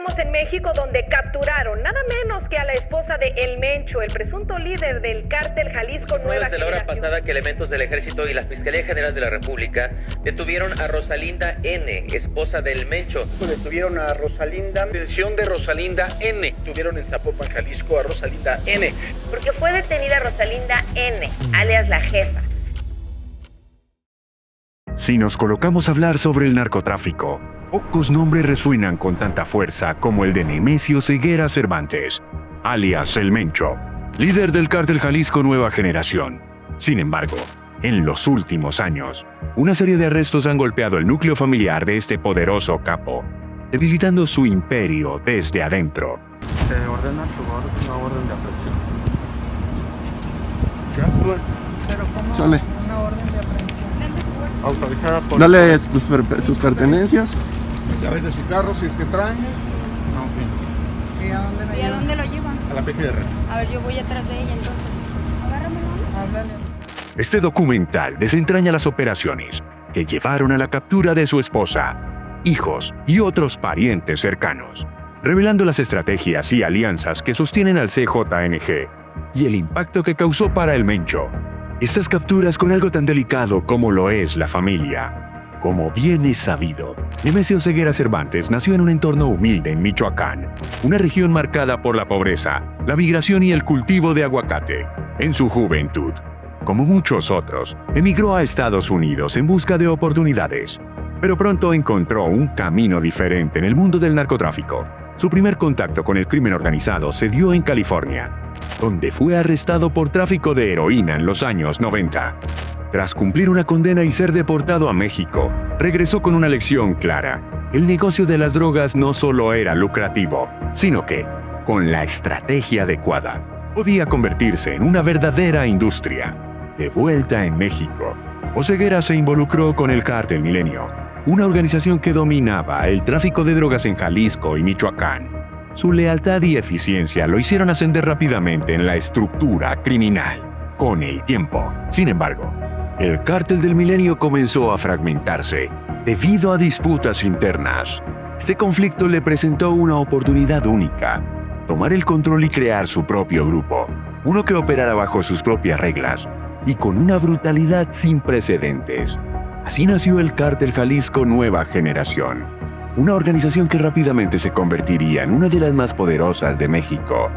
estamos en México, donde capturaron nada menos que a la esposa de El Mencho, el presunto líder del cártel Jalisco Nueva Desde la hora Generación. pasada que elementos del Ejército y la Fiscalía General de la República detuvieron a Rosalinda N., esposa del Mencho. Detuvieron a Rosalinda, detención de Rosalinda N. Tuvieron en Zapopan, Jalisco, a Rosalinda N. Porque fue detenida Rosalinda N., alias la jefa. Si nos colocamos a hablar sobre el narcotráfico, pocos nombres resuenan con tanta fuerza como el de Nemesio Ceguera Cervantes, alias El Mencho, líder del cártel Jalisco Nueva Generación. Sin embargo, en los últimos años, una serie de arrestos han golpeado el núcleo familiar de este poderoso capo, debilitando su imperio desde adentro. Se ordena una orden de aprehensión. Pero ¿cómo Sale. una orden de aprehensión? Autorizada por... Dale sus pertenencias. Llaves de su carro, si es que traen. No, ¿Y a dónde me ¿Y a dónde lo llevan? a la PGR. A ver, yo voy atrás de ella entonces. Agárramelo. Háblale. Este documental desentraña las operaciones que llevaron a la captura de su esposa, hijos y otros parientes cercanos, revelando las estrategias y alianzas que sostienen al CJNG y el impacto que causó para El Mencho. Estas capturas con algo tan delicado como lo es la familia. Como bien es sabido, Nemesio Ceguera Cervantes nació en un entorno humilde en Michoacán, una región marcada por la pobreza, la migración y el cultivo de aguacate. En su juventud, como muchos otros, emigró a Estados Unidos en busca de oportunidades, pero pronto encontró un camino diferente en el mundo del narcotráfico. Su primer contacto con el crimen organizado se dio en California, donde fue arrestado por tráfico de heroína en los años 90. Tras cumplir una condena y ser deportado a México, regresó con una lección clara. El negocio de las drogas no solo era lucrativo, sino que, con la estrategia adecuada, podía convertirse en una verdadera industria. De vuelta en México, Oseguera se involucró con el Cártel Milenio, una organización que dominaba el tráfico de drogas en Jalisco y Michoacán. Su lealtad y eficiencia lo hicieron ascender rápidamente en la estructura criminal. Con el tiempo, sin embargo, el Cártel del Milenio comenzó a fragmentarse debido a disputas internas. Este conflicto le presentó una oportunidad única: tomar el control y crear su propio grupo, uno que operara bajo sus propias reglas y con una brutalidad sin precedentes. Así nació el Cártel Jalisco Nueva Generación, una organización que rápidamente se convertiría en una de las más poderosas de México.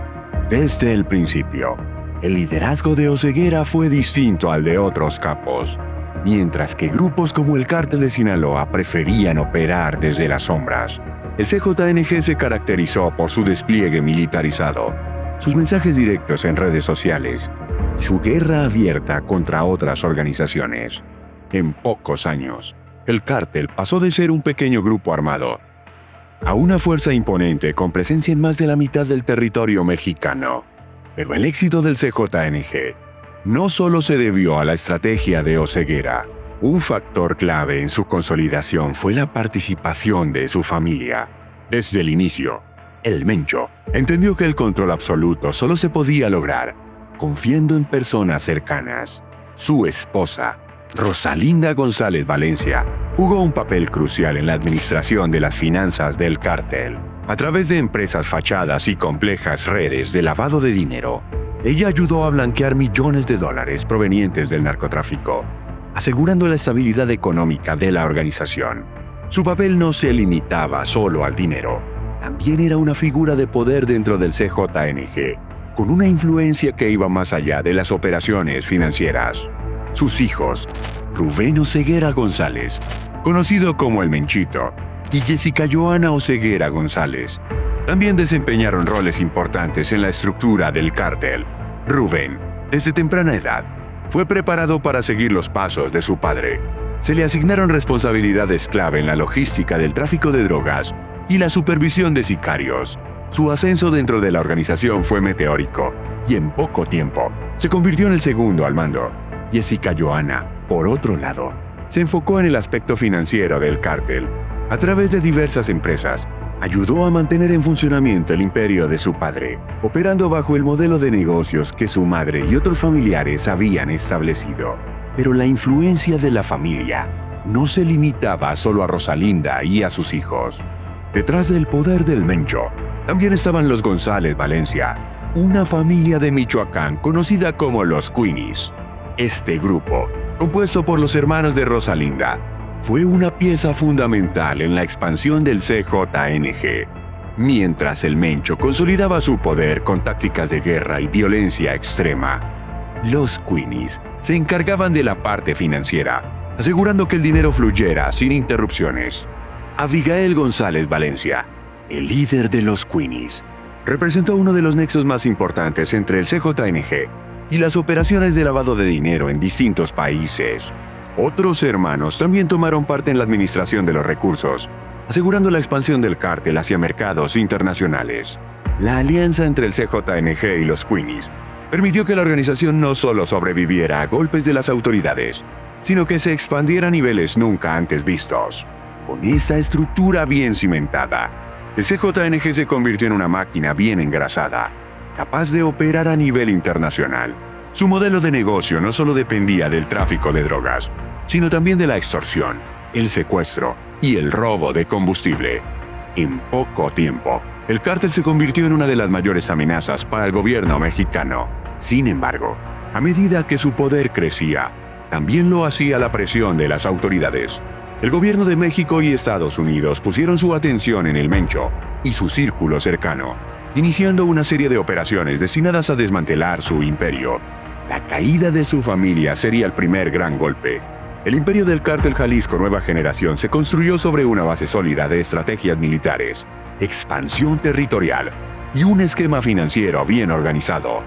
Desde el principio, el liderazgo de Oseguera fue distinto al de otros capos, mientras que grupos como el Cártel de Sinaloa preferían operar desde las sombras. El CJNG se caracterizó por su despliegue militarizado, sus mensajes directos en redes sociales y su guerra abierta contra otras organizaciones. En pocos años, el cártel pasó de ser un pequeño grupo armado a una fuerza imponente con presencia en más de la mitad del territorio mexicano. Pero el éxito del CJNG no solo se debió a la estrategia de Oseguera. Un factor clave en su consolidación fue la participación de su familia. Desde el inicio, El Mencho entendió que el control absoluto solo se podía lograr confiando en personas cercanas. Su esposa, Rosalinda González Valencia, jugó un papel crucial en la administración de las finanzas del cártel. A través de empresas fachadas y complejas redes de lavado de dinero, ella ayudó a blanquear millones de dólares provenientes del narcotráfico, asegurando la estabilidad económica de la organización. Su papel no se limitaba solo al dinero, también era una figura de poder dentro del CJNG, con una influencia que iba más allá de las operaciones financieras. Sus hijos, Rubén Oseguera González, conocido como El Menchito, y Jessica Joana Oseguera González, también desempeñaron roles importantes en la estructura del cártel. Rubén, desde temprana edad, fue preparado para seguir los pasos de su padre. Se le asignaron responsabilidades clave en la logística del tráfico de drogas y la supervisión de sicarios. Su ascenso dentro de la organización fue meteórico, y en poco tiempo se convirtió en el segundo al mando. Jessica Joana, por otro lado, se enfocó en el aspecto financiero del cártel. A través de diversas empresas, ayudó a mantener en funcionamiento el imperio de su padre, operando bajo el modelo de negocios que su madre y otros familiares habían establecido. Pero la influencia de la familia no se limitaba solo a Rosalinda y a sus hijos. Detrás del poder del Mencho, también estaban los González Valencia, una familia de Michoacán conocida como los Queenies. Este grupo, compuesto por los hermanos de Rosalinda, fue una pieza fundamental en la expansión del CJNG. Mientras el Mencho consolidaba su poder con tácticas de guerra y violencia extrema, los Queenies se encargaban de la parte financiera, asegurando que el dinero fluyera sin interrupciones. Abigail González Valencia, el líder de los Queenies, representó uno de los nexos más importantes entre el CJNG y las operaciones de lavado de dinero en distintos países. Otros hermanos también tomaron parte en la administración de los recursos, asegurando la expansión del cártel hacia mercados internacionales. La alianza entre el CJNG y los Queenies permitió que la organización no solo sobreviviera a golpes de las autoridades, sino que se expandiera a niveles nunca antes vistos. Con esa estructura bien cimentada, el CJNG se convirtió en una máquina bien engrasada, capaz de operar a nivel internacional. Su modelo de negocio no solo dependía del tráfico de drogas, sino también de la extorsión, el secuestro y el robo de combustible. En poco tiempo, el cártel se convirtió en una de las mayores amenazas para el gobierno mexicano. Sin embargo, a medida que su poder crecía, también lo hacía la presión de las autoridades. El gobierno de México y Estados Unidos pusieron su atención en el Mencho y su círculo cercano, iniciando una serie de operaciones destinadas a desmantelar su imperio. La caída de su familia sería el primer gran golpe. El imperio del cártel Jalisco Nueva Generación se construyó sobre una base sólida de estrategias militares, expansión territorial y un esquema financiero bien organizado.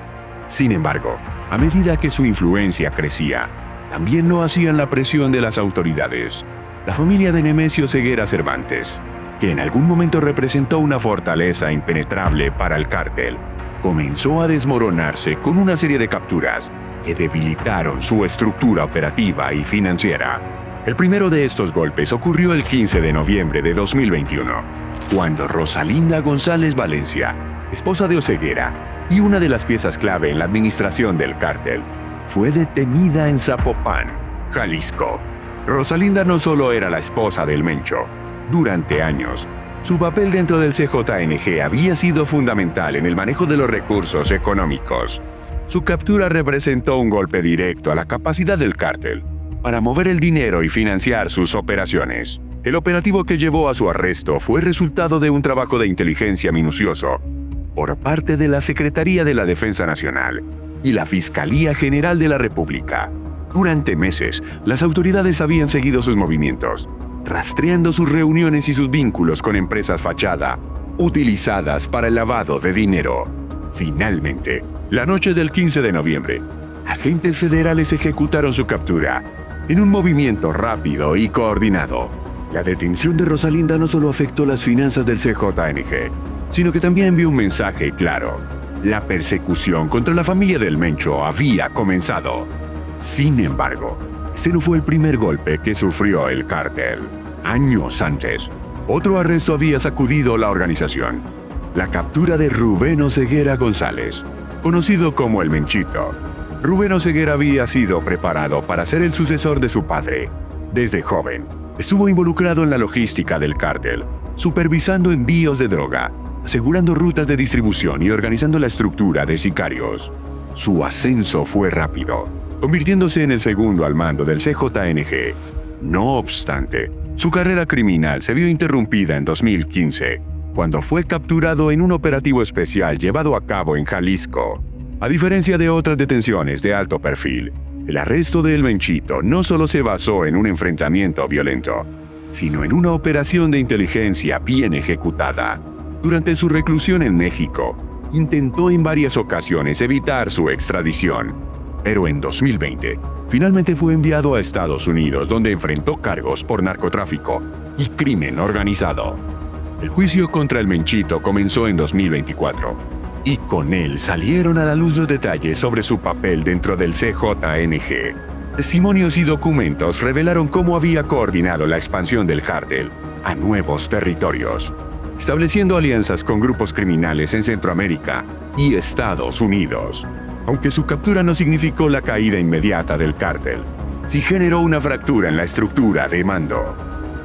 Sin embargo, a medida que su influencia crecía, también lo hacían la presión de las autoridades. La familia de Nemesio Ceguera Cervantes, que en algún momento representó una fortaleza impenetrable para el cártel, comenzó a desmoronarse con una serie de capturas que debilitaron su estructura operativa y financiera. El primero de estos golpes ocurrió el 15 de noviembre de 2021, cuando Rosalinda González Valencia, esposa de Oseguera y una de las piezas clave en la administración del cártel, fue detenida en Zapopan, Jalisco. Rosalinda no solo era la esposa del Mencho. Durante años, su papel dentro del CJNG había sido fundamental en el manejo de los recursos económicos. Su captura representó un golpe directo a la capacidad del cártel para mover el dinero y financiar sus operaciones. El operativo que llevó a su arresto fue resultado de un trabajo de inteligencia minucioso por parte de la Secretaría de la Defensa Nacional y la Fiscalía General de la República. Durante meses, las autoridades habían seguido sus movimientos, rastreando sus reuniones y sus vínculos con empresas fachada, utilizadas para el lavado de dinero. Finalmente, la noche del 15 de noviembre, agentes federales ejecutaron su captura, en un movimiento rápido y coordinado. La detención de Rosalinda no solo afectó las finanzas del CJNG, sino que también envió un mensaje claro. La persecución contra la familia del Mencho había comenzado. Sin embargo, este no fue el primer golpe que sufrió el cártel. Años antes, otro arresto había sacudido la organización: la captura de Rubén Oseguera González, conocido como el Menchito. Rubén Oseguera había sido preparado para ser el sucesor de su padre. Desde joven, estuvo involucrado en la logística del cártel, supervisando envíos de droga, asegurando rutas de distribución y organizando la estructura de sicarios. Su ascenso fue rápido, convirtiéndose en el segundo al mando del CJNG. No obstante, su carrera criminal se vio interrumpida en 2015, cuando fue capturado en un operativo especial llevado a cabo en Jalisco. A diferencia de otras detenciones de alto perfil, el arresto de El Menchito no solo se basó en un enfrentamiento violento, sino en una operación de inteligencia bien ejecutada. Durante su reclusión en México, intentó en varias ocasiones evitar su extradición, pero en 2020, finalmente fue enviado a Estados Unidos, donde enfrentó cargos por narcotráfico y crimen organizado. El juicio contra El Menchito comenzó en 2024, y con él salieron a la luz los detalles sobre su papel dentro del CJNG. Testimonios y documentos revelaron cómo había coordinado la expansión del cártel a nuevos territorios, estableciendo alianzas con grupos criminales en Centroamérica y Estados Unidos. Aunque su captura no significó la caída inmediata del cártel, sí generó una fractura en la estructura de mando.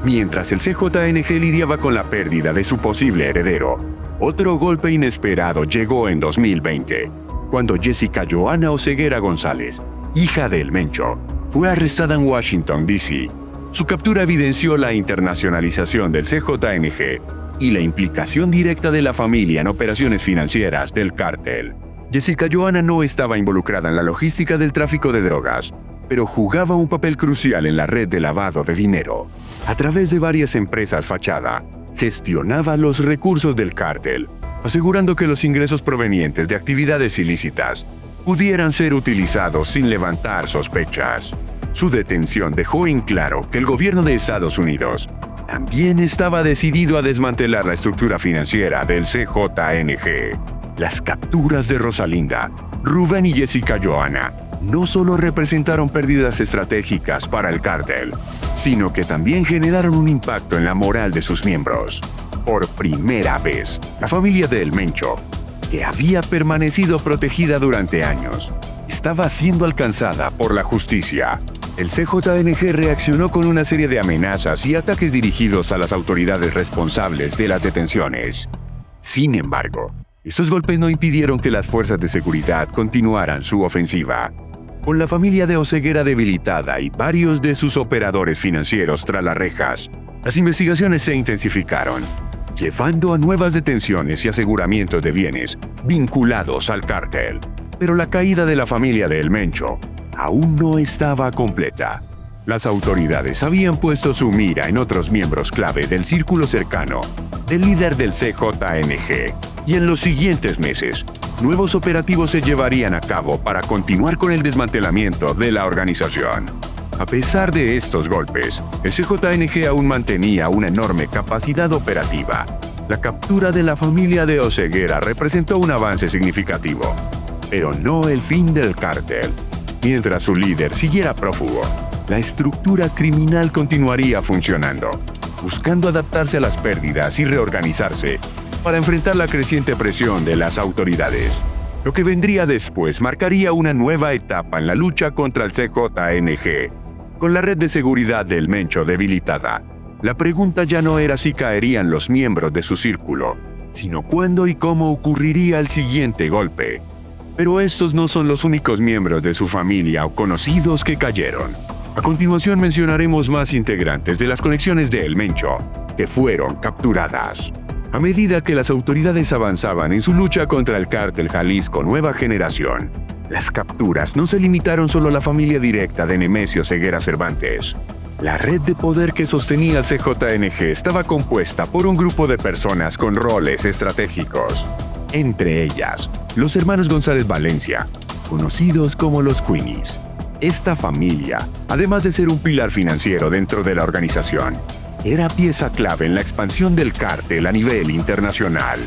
Mientras el CJNG lidiaba con la pérdida de su posible heredero, otro golpe inesperado llegó en 2020, cuando Jessica Johanna Oseguera González, hija del Mencho, fue arrestada en Washington, D.C. Su captura evidenció la internacionalización del CJNG y la implicación directa de la familia en operaciones financieras del cártel. Jessica Johanna no estaba involucrada en la logística del tráfico de drogas, pero jugaba un papel crucial en la red de lavado de dinero. A través de varias empresas fachada, gestionaba los recursos del cártel, asegurando que los ingresos provenientes de actividades ilícitas pudieran ser utilizados sin levantar sospechas. Su detención dejó en claro que el gobierno de Estados Unidos también estaba decidido a desmantelar la estructura financiera del CJNG. Las capturas de Rosalinda, Rubén y Jessica Johanna no solo representaron pérdidas estratégicas para el cártel, sino que también generaron un impacto en la moral de sus miembros. Por primera vez, la familia del Mencho, que había permanecido protegida durante años, estaba siendo alcanzada por la justicia. El CJNG reaccionó con una serie de amenazas y ataques dirigidos a las autoridades responsables de las detenciones. Sin embargo, estos golpes no impidieron que las fuerzas de seguridad continuaran su ofensiva. Con la familia de Oseguera debilitada y varios de sus operadores financieros tras las rejas, las investigaciones se intensificaron, llevando a nuevas detenciones y aseguramientos de bienes vinculados al cártel. Pero la caída de la familia de El Mencho aún no estaba completa. Las autoridades habían puesto su mira en otros miembros clave del círculo cercano del líder del CJNG, y en los siguientes meses, nuevos operativos se llevarían a cabo para continuar con el desmantelamiento de la organización. A pesar de estos golpes, el CJNG aún mantenía una enorme capacidad operativa. La captura de la familia de Oseguera representó un avance significativo, pero no el fin del cártel. Mientras su líder siguiera prófugo, la estructura criminal continuaría funcionando, buscando adaptarse a las pérdidas y reorganizarse para enfrentar la creciente presión de las autoridades. Lo que vendría después marcaría una nueva etapa en la lucha contra el CJNG. Con la red de seguridad del Mencho debilitada, la pregunta ya no era si caerían los miembros de su círculo, sino cuándo y cómo ocurriría el siguiente golpe. Pero estos no son los únicos miembros de su familia o conocidos que cayeron. A continuación mencionaremos más integrantes de las conexiones de El Mencho que fueron capturadas. A medida que las autoridades avanzaban en su lucha contra el cártel Jalisco Nueva Generación, las capturas no se limitaron solo a la familia directa de Nemesio Ceguera Cervantes. La red de poder que sostenía el CJNG estaba compuesta por un grupo de personas con roles estratégicos. Entre ellas, los hermanos González Valencia, conocidos como los Queenies. Esta familia, además de ser un pilar financiero dentro de la organización, era pieza clave en la expansión del cártel a nivel internacional.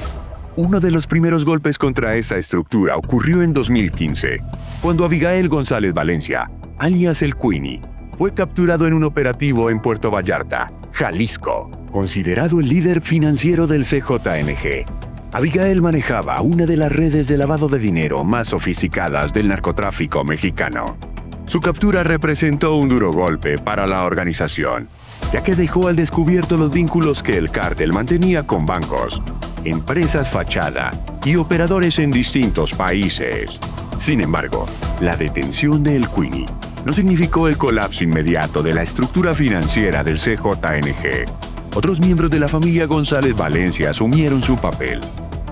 Uno de los primeros golpes contra esa estructura ocurrió en 2015, cuando Abigail González Valencia, alias el Queenie, fue capturado en un operativo en Puerto Vallarta, Jalisco, considerado el líder financiero del CJNG. Abigail manejaba una de las redes de lavado de dinero más sofisticadas del narcotráfico mexicano. Su captura representó un duro golpe para la organización, ya que dejó al descubierto los vínculos que el cártel mantenía con bancos, empresas fachada y operadores en distintos países. Sin embargo, la detención de El Queenie no significó el colapso inmediato de la estructura financiera del CJNG. Otros miembros de la familia González Valencia asumieron su papel,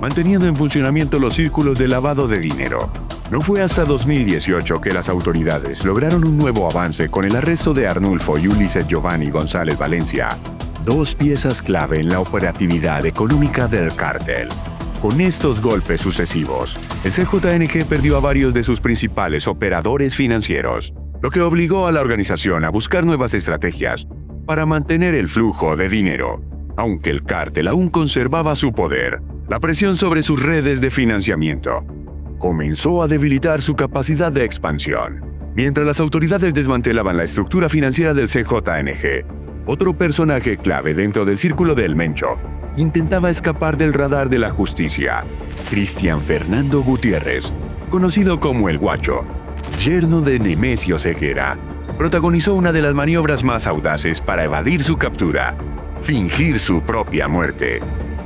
manteniendo en funcionamiento los círculos de lavado de dinero. No fue hasta 2018 que las autoridades lograron un nuevo avance con el arresto de Arnulfo y Ulises Giovanni González Valencia, dos piezas clave en la operatividad económica del cártel. Con estos golpes sucesivos, el CJNG perdió a varios de sus principales operadores financieros, lo que obligó a la organización a buscar nuevas estrategias para mantener el flujo de dinero. Aunque el cártel aún conservaba su poder, la presión sobre sus redes de financiamiento comenzó a debilitar su capacidad de expansión. Mientras las autoridades desmantelaban la estructura financiera del CJNG, otro personaje clave dentro del círculo del Mencho intentaba escapar del radar de la justicia: Cristian Fernando Gutiérrez, conocido como El Guacho, yerno de Nemesio Ceguera, protagonizó una de las maniobras más audaces para evadir su captura: fingir su propia muerte.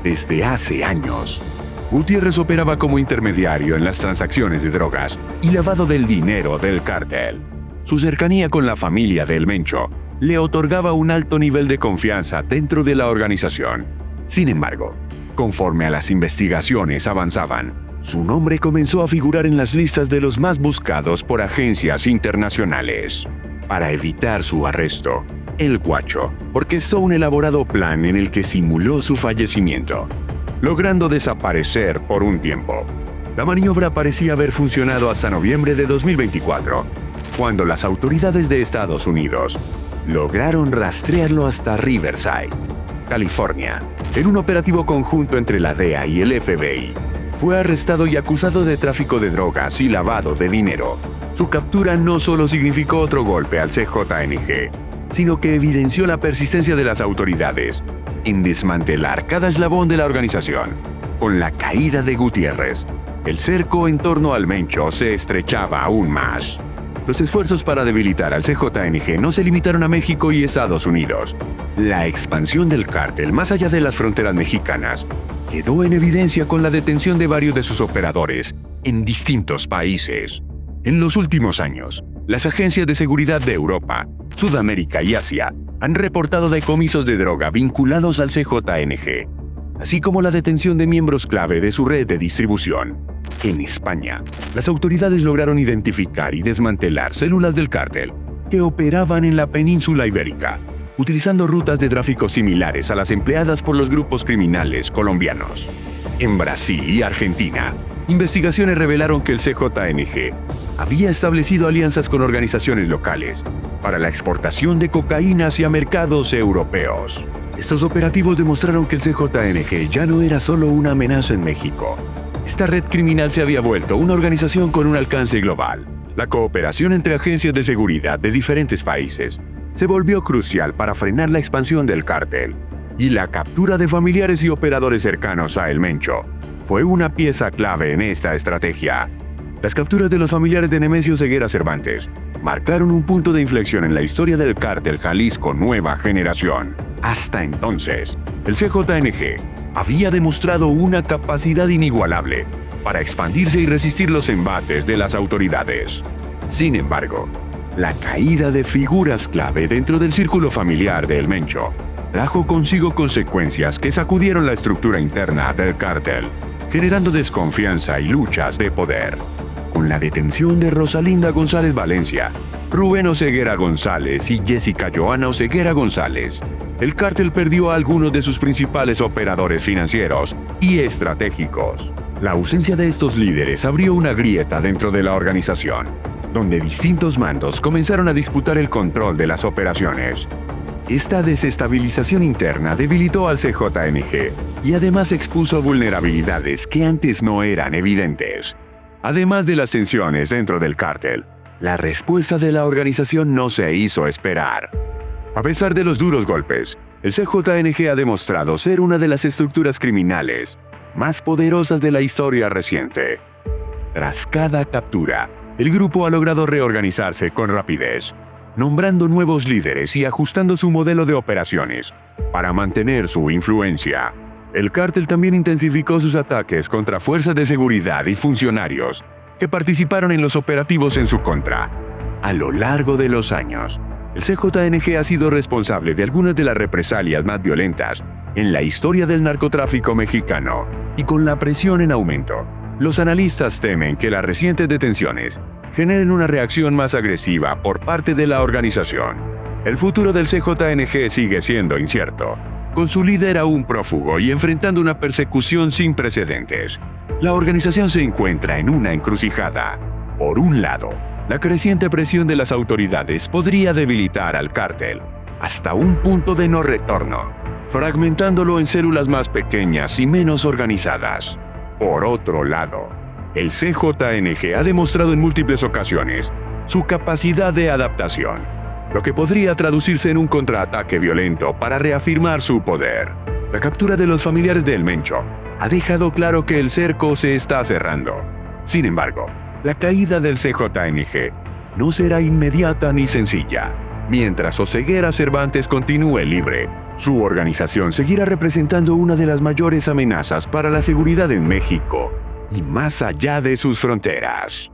Desde hace años, Gutiérrez operaba como intermediario en las transacciones de drogas y lavado del dinero del cártel. Su cercanía con la familia del Mencho le otorgaba un alto nivel de confianza dentro de la organización. Sin embargo, conforme a las investigaciones avanzaban, su nombre comenzó a figurar en las listas de los más buscados por agencias internacionales. Para evitar su arresto, el Guacho orquestó un elaborado plan en el que simuló su fallecimiento, logrando desaparecer por un tiempo. La maniobra parecía haber funcionado hasta noviembre de 2024, cuando las autoridades de Estados Unidos lograron rastrearlo hasta Riverside, California. En un operativo conjunto entre la DEA y el FBI, fue arrestado y acusado de tráfico de drogas y lavado de dinero. Su captura no solo significó otro golpe al CJNG, sino que evidenció la persistencia de las autoridades en desmantelar cada eslabón de la organización. Con la caída de Gutiérrez, el cerco en torno al Mencho se estrechaba aún más. Los esfuerzos para debilitar al CJNG no se limitaron a México y Estados Unidos. La expansión del cártel más allá de las fronteras mexicanas quedó en evidencia con la detención de varios de sus operadores en distintos países. En los últimos años, las agencias de seguridad de Europa, Sudamérica y Asia han reportado decomisos de droga vinculados al CJNG, así como la detención de miembros clave de su red de distribución. En España, las autoridades lograron identificar y desmantelar células del cártel que operaban en la península ibérica, utilizando rutas de tráfico similares a las empleadas por los grupos criminales colombianos. En Brasil y Argentina, investigaciones revelaron que el CJNG había establecido alianzas con organizaciones locales para la exportación de cocaína hacia mercados europeos. Estos operativos demostraron que el CJNG ya no era solo una amenaza en México. Esta red criminal se había vuelto una organización con un alcance global. La cooperación entre agencias de seguridad de diferentes países se volvió crucial para frenar la expansión del cártel, y la captura de familiares y operadores cercanos a El Mencho fue una pieza clave en esta estrategia. Las capturas de los familiares de Nemesio Ceguera Cervantes marcaron un punto de inflexión en la historia del cártel Jalisco Nueva Generación. Hasta entonces, el CJNG había demostrado una capacidad inigualable para expandirse y resistir los embates de las autoridades. Sin embargo, la caída de figuras clave dentro del círculo familiar de El Mencho trajo consigo consecuencias que sacudieron la estructura interna del cártel, generando desconfianza y luchas de poder. Con la detención de Rosalinda González Valencia, Rubén Oseguera González y Jessica Joana Oseguera González, el cártel perdió a algunos de sus principales operadores financieros y estratégicos. La ausencia de estos líderes abrió una grieta dentro de la organización, donde distintos mandos comenzaron a disputar el control de las operaciones. Esta desestabilización interna debilitó al CJNG y además expuso vulnerabilidades que antes no eran evidentes. Además de las tensiones dentro del cártel, la respuesta de la organización no se hizo esperar. A pesar de los duros golpes, el CJNG ha demostrado ser una de las estructuras criminales más poderosas de la historia reciente. Tras cada captura, el grupo ha logrado reorganizarse con rapidez, nombrando nuevos líderes y ajustando su modelo de operaciones para mantener su influencia. El cártel también intensificó sus ataques contra fuerzas de seguridad y funcionarios que participaron en los operativos en su contra. A lo largo de los años, el CJNG ha sido responsable de algunas de las represalias más violentas en la historia del narcotráfico mexicano, y con la presión en aumento, los analistas temen que las recientes detenciones generen una reacción más agresiva por parte de la organización. El futuro del CJNG sigue siendo incierto, con su líder aún prófugo y enfrentando una persecución sin precedentes. La organización se encuentra en una encrucijada. Por un lado, la creciente presión de las autoridades podría debilitar al cártel hasta un punto de no retorno, fragmentándolo en células más pequeñas y menos organizadas. Por otro lado, el CJNG ha demostrado en múltiples ocasiones su capacidad de adaptación, lo que podría traducirse en un contraataque violento para reafirmar su poder. La captura de los familiares de El Mencho ha dejado claro que el cerco se está cerrando. Sin embargo, la caída del CJNG no será inmediata ni sencilla. Mientras Oseguera Cervantes continúe libre, su organización seguirá representando una de las mayores amenazas para la seguridad en México y más allá de sus fronteras.